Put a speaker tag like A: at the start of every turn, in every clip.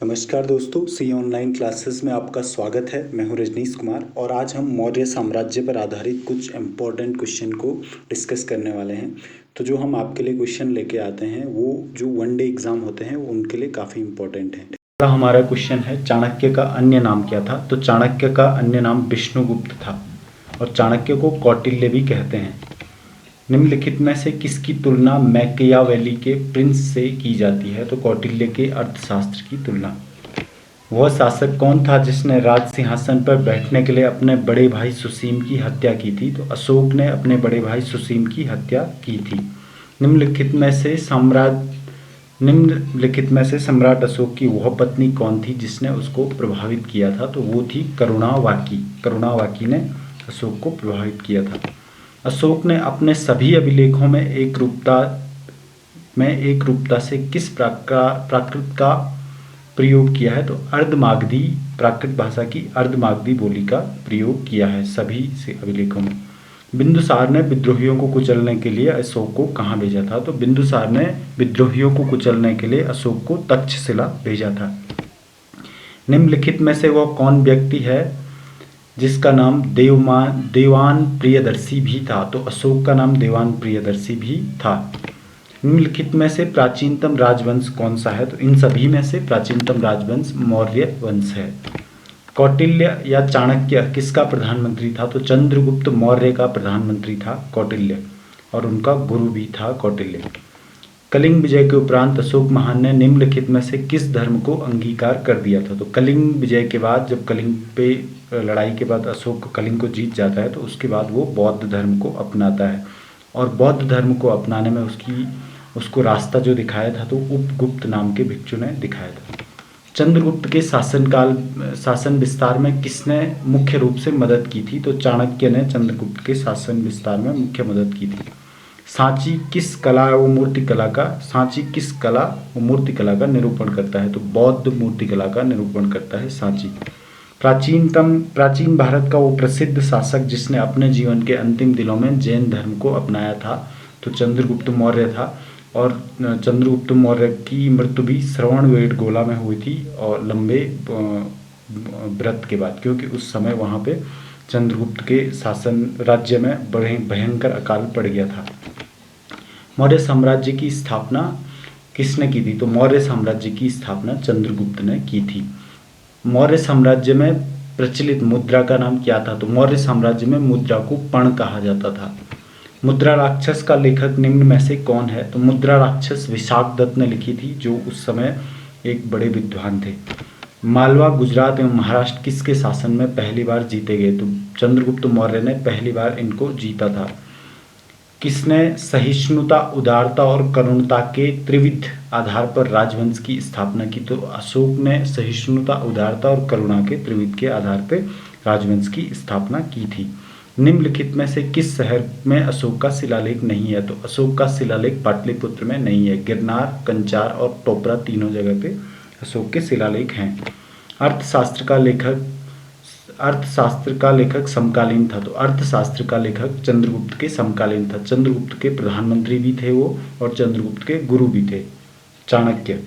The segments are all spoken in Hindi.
A: नमस्कार दोस्तों, सी ऑनलाइन क्लासेस में आपका स्वागत है। मैं हूं रजनीश कुमार और आज हम मौर्य साम्राज्य पर आधारित कुछ इम्पोर्टेंट क्वेश्चन को डिस्कस करने वाले हैं। तो जो हम आपके लिए क्वेश्चन लेके आते हैं वो जो वन डे एग्ज़ाम होते हैं वो उनके लिए काफ़ी इम्पोर्टेंट है। पहला हमारा क्वेश्चन है, चाणक्य का अन्य नाम क्या था? तो चाणक्य का अन्य नाम विष्णुगुप्त था और चाणक्य को कौटिल्य भी कहते हैं। निम्नलिखित में से किसकी तुलना मैकियावेली के प्रिंस से की जाती है? तो कौटिल्य के अर्थशास्त्र की तुलना। वह शासक कौन था जिसने राज सिंहासन पर बैठने के लिए अपने बड़े भाई सुसीम की हत्या की थी? तो अशोक ने अपने बड़े भाई सुसीम की हत्या की थी। निम्नलिखित में से सम्राट अशोक की वह पत्नी कौन थी जिसने उसको प्रभावित किया था? तो वो थी करुणावाकी। करुणावाकी ने अशोक को प्रभावित किया था। अशोक ने अपने सभी अभिलेखों में एकरूपता से किस प्राकृत का प्रयोग किया है? तो अर्धमागधी, प्राकृत भाषा की अर्धमागधी बोली का प्रयोग किया है सभी से अभिलेखों में। बिंदुसार ने विद्रोहियों को कुचलने के लिए अशोक को कहाँ भेजा था? तो बिंदुसार ने विद्रोहियों को कुचलने के लिए अशोक को तक्षशिला भेजा था। निम्नलिखित में से वह कौन व्यक्ति है जिसका नाम देवान प्रियदर्शी भी था? तो अशोक का नाम देवान प्रियदर्शी भी था। निम्नलिखित में से प्राचीनतम राजवंश कौन सा है? तो इन सभी में से प्राचीनतम राजवंश मौर्य वंश है। कौटिल्य या चाणक्य किसका प्रधानमंत्री था? तो चंद्रगुप्त मौर्य का प्रधानमंत्री था कौटिल्य और उनका गुरु भी था कौटिल्य। कलिंग विजय के उपरांत अशोक महान ने निम्नलिखित में से किस धर्म को अंगीकार कर दिया था? तो कलिंग विजय के बाद, जब कलिंग पे लड़ाई के बाद अशोक कलिंग को जीत जाता है तो उसके बाद वो बौद्ध धर्म को अपनाता है और बौद्ध धर्म को अपनाने में उसको रास्ता जो दिखाया था तो उपगुप्त नाम के भिक्षु ने दिखाया था। चंद्रगुप्त के शासन विस्तार में किसने मुख्य रूप से मदद की थी? तो चाणक्य ने चंद्रगुप्त के शासन विस्तार में मुख्य मदद की थी। सांची किस कला व मूर्तिकला का निरूपण करता है? तो बौद्ध मूर्तिकला का निरूपण करता है सांची। प्राचीन भारत का वो प्रसिद्ध शासक जिसने अपने जीवन के अंतिम दिनों में जैन धर्म को अपनाया था? तो चंद्रगुप्त मौर्य था और चंद्रगुप्त मौर्य की मृत्यु भी श्रवणबेलगोला में हुई थी और लंबे व्रत के बाद, क्योंकि उस समय वहाँ पे चंद्रगुप्त के शासन राज्य में बड़े भयंकर अकाल पड़ गया था। मौर्य साम्राज्य की स्थापना किसने की थी? तो मौर्य साम्राज्य की स्थापना चंद्रगुप्त ने की थी। मौर्य साम्राज्य में प्रचलित मुद्रा का नाम क्या था? तो मौर्य साम्राज्य में मुद्रा को पण कहा जाता था। मुद्रा राक्षस का लेखक निम्न में से कौन है? तो मुद्रा राक्षस विशाखदत्त ने लिखी थी, जो उस समय एक बड़े विद्वान थे। मालवा, गुजरात एवं महाराष्ट्र किसके शासन में पहली बार जीते गए? तो चंद्रगुप्त मौर्य ने पहली बार इनको जीता था। किसने सहिष्णुता, उदारता और करुणता के त्रिविध आधार पर राजवंश की स्थापना की? तो अशोक ने सहिष्णुता, उदारता और करुणा के त्रिविध के आधार पर राजवंश की स्थापना की थी। निम्नलिखित में से किस शहर में अशोक का शिलालेख नहीं है? तो अशोक का शिलालेख पाटलिपुत्र में नहीं है। गिरनार, कंचार और टोपरा तीनों जगह पे अशोक के शिलालेख हैं। अर्थशास्त्र का लेखक समकालीन था। तो अर्थशास्त्र का लेखक चंद्रगुप्त के समकालीन था। चंद्रगुप्त के प्रधानमंत्री भी थे वो और चंद्रगुप्त के गुरु भी थे चाणक्य।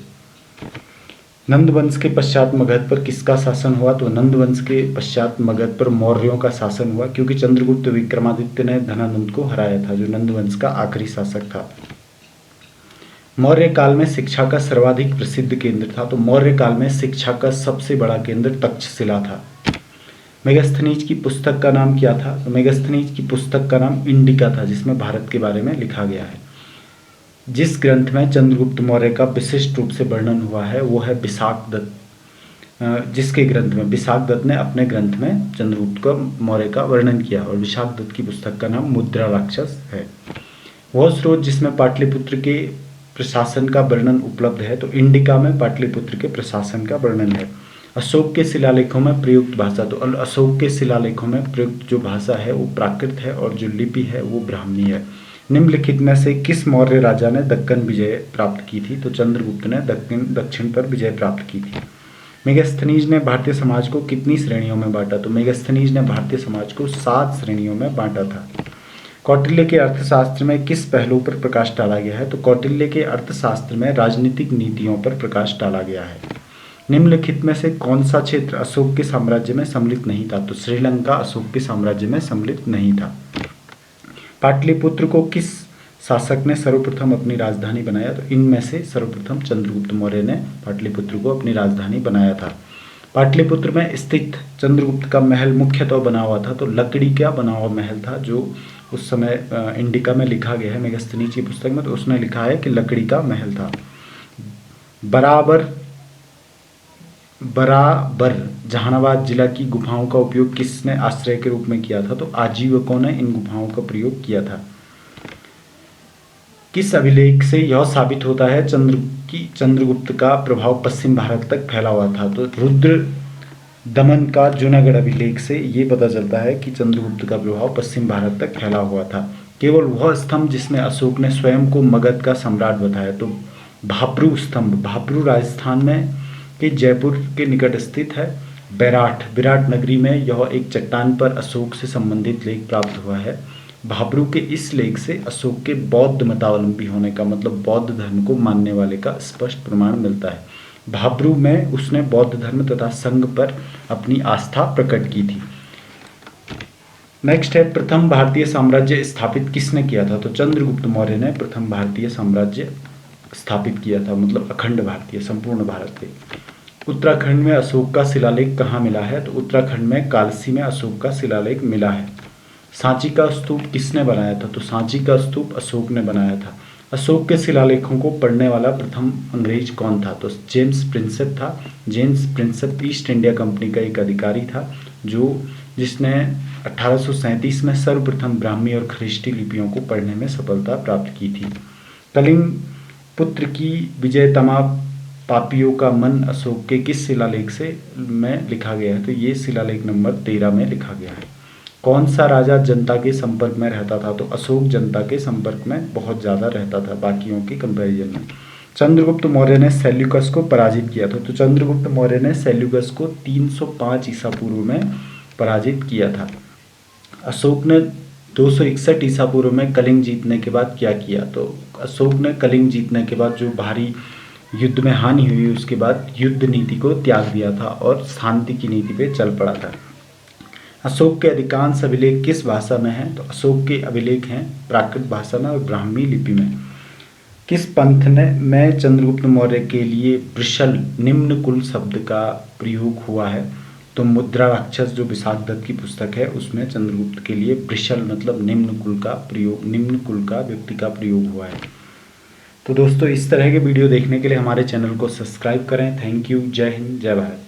A: नंदवंश के पश्चात मगध पर किसका शासन हुआ? तो नंदवंश के पश्चात मगध पर मौर्यों का शासन हुआ, क्योंकि चंद्रगुप्त विक्रमादित्य ने धनानंद को हराया था, जो नंदवंश का आखिरी शासक था। मौर्य काल में शिक्षा का सर्वाधिक प्रसिद्ध केंद्र था। तो मौर्य काल में शिक्षा का सबसे बड़ा केंद्र तक्षशिला था। मेगास्थनीज की पुस्तक का नाम क्या था? तो मेगास्थनीज की पुस्तक का नाम इंडिका था, जिसमें भारत के बारे में लिखा गया है। जिस ग्रंथ में चंद्रगुप्त मौर्य का विशिष्ट रूप से वर्णन हुआ है वो है विशाखदत्त, जिसके ग्रंथ में विशाखदत्त ने अपने ग्रंथ में चंद्रगुप्त मौर्य का वर्णन किया और विशाखदत्त की पुस्तक का नाम मुद्रा राक्षस है। वह स्रोत जिसमें पाटलिपुत्र के प्रशासन का वर्णन उपलब्ध है, तो इंडिका में पाटलिपुत्र के प्रशासन का वर्णन है। अशोक के शिलालेखों में प्रयुक्त भाषा, तो अशोक के शिलालेखों में प्रयुक्त जो भाषा है वो प्राकृत है और जो लिपि है वो ब्राह्मी है। निम्नलिखित में से किस मौर्य राजा ने दक्कन विजय प्राप्त की थी? तो चंद्रगुप्त ने दक्षिण पर विजय प्राप्त की थी। मेगास्थनीज ने भारतीय समाज को कितनी श्रेणियों में बांटा? तो मेगास्थनीज ने भारतीय समाज को 7 श्रेणियों में बांटा था। कौटिल्य के अर्थशास्त्र में किस पहलू पर प्रकाश डाला गया है? तो कौटिल्य के अर्थशास्त्र में राजनीतिक नीतियों पर प्रकाश डाला गया है। निम्नलिखित में से कौन सा क्षेत्र अशोक के साम्राज्य में सम्मिलित नहीं था? तो श्रीलंका अशोक के साम्राज्य में सम्मिलित नहीं था। पाटलिपुत्र को किस शासक ने सर्वप्रथम अपनी राजधानी बनाया? तो इनमें से सर्वप्रथम चंद्रगुप्त मौर्य ने पाटलिपुत्र को अपनी राजधानी बनाया था। पाटलिपुत्र में स्थित चंद्रगुप्त का महल मुख्यतः बना हुआ था, तो लकड़ी का बना हुआ महल था, जो उस समय इंडिका में लिखा गया है मेगस्थनीज की पुस्तक में, तो उसने लिखा है कि लकड़ी का महल था। बराबर जहानाबाद जिला की गुफाओं का उपयोग किसने आश्रय के रूप में किया था? तो आजीवकों ने इन गुफाओं का प्रयोग किया था। किस अभिलेख से यह साबित होता है चंद्रगुप्त का प्रभाव पश्चिम भारत तक फैला हुआ था? तो रुद्र दमन का जूनागढ़ अभिलेख से ये पता चलता है कि चंद्रगुप्त का प्रभाव पश्चिम भारत तक फैला हुआ था। केवल वह स्तंभ जिसमें अशोक ने स्वयं को मगध का सम्राट बताया, तो भाब्रू स्तंभ, भाब्रू राजस्थान में के जयपुर के निकट स्थित है। विराट नगरी में यह एक चट्टान पर अशोक से संबंधित लेख प्राप्त हुआ है। भाब्रू के इस लेख से अशोक के बौद्ध मतावलंबी होने का, मतलब बौद्ध धर्म को मानने वाले का स्पष्ट प्रमाण मिलता है। भाब्रू में उसने बौद्ध धर्म तथा संघ पर अपनी आस्था प्रकट की थी। नेक्स्ट है, प्रथम भारतीय साम्राज्य स्थापित किसने किया था? तो चंद्रगुप्त मौर्य ने प्रथम भारतीय साम्राज्य स्थापित किया था, मतलब अखंड भारतीय, संपूर्ण भारत के। उत्तराखंड में अशोक का शिलालेख कहाँ मिला है? तो उत्तराखंड में कालसी में अशोक का शिलालेख मिला है। सांची का स्तूप किसने बनाया था? तो सांची का स्तूप अशोक ने बनाया था। अशोक के शिलालेखों को पढ़ने वाला प्रथम अंग्रेज कौन था? तो जेम्स प्रिंसेप था। James Prinsep east India company का एक अधिकारी था, जिसने 1837 में सर्वप्रथम ब्राह्मी और ख्रिस्टी लिपियों को पढ़ने में सफलता प्राप्त की थी। कलिंग पुत्र की विजयतमा पापियों का मन अशोक के किस शिलालेख में लिखा गया है? तो ये शिलालेख नंबर 13 में लिखा गया है। कौन सा राजा जनता के संपर्क में रहता था? तो अशोक जनता के संपर्क में बहुत ज़्यादा रहता था बाकियों के कंपैरिजन में। चंद्रगुप्त मौर्य ने सेल्यूकस को पराजित किया था। तो चंद्रगुप्त मौर्य ने सेल्यूकस को 305 ईसा पूर्व में पराजित किया था। अशोक ने 261 ईसा पूर्व में कलिंग जीतने के बाद क्या किया? तो अशोक ने कलिंग जीतने के बाद जो भारी युद्ध में हानि हुई, उसके बाद युद्ध नीति को त्याग दिया था और शांति की नीति पे चल पड़ा था। अशोक के अधिकांश अभिलेख किस भाषा में हैं? तो अशोक के अभिलेख हैं प्राकृत भाषा में और ब्राह्मी लिपि में। किस पंथ में चंद्रगुप्त मौर्य के लिए वृषल निम्न कुल शब्द का प्रयोग हुआ है? तो मुद्रा राक्षस जो विशाखदत्त की पुस्तक है, उसमें चंद्रगुप्त के लिए वृषल मतलब निम्न कुल का व्यक्ति का प्रयोग हुआ है। तो दोस्तों, इस तरह के वीडियो देखने के लिए हमारे चैनल को सब्सक्राइब करें। Thank you. जय हिंद, जय भारत।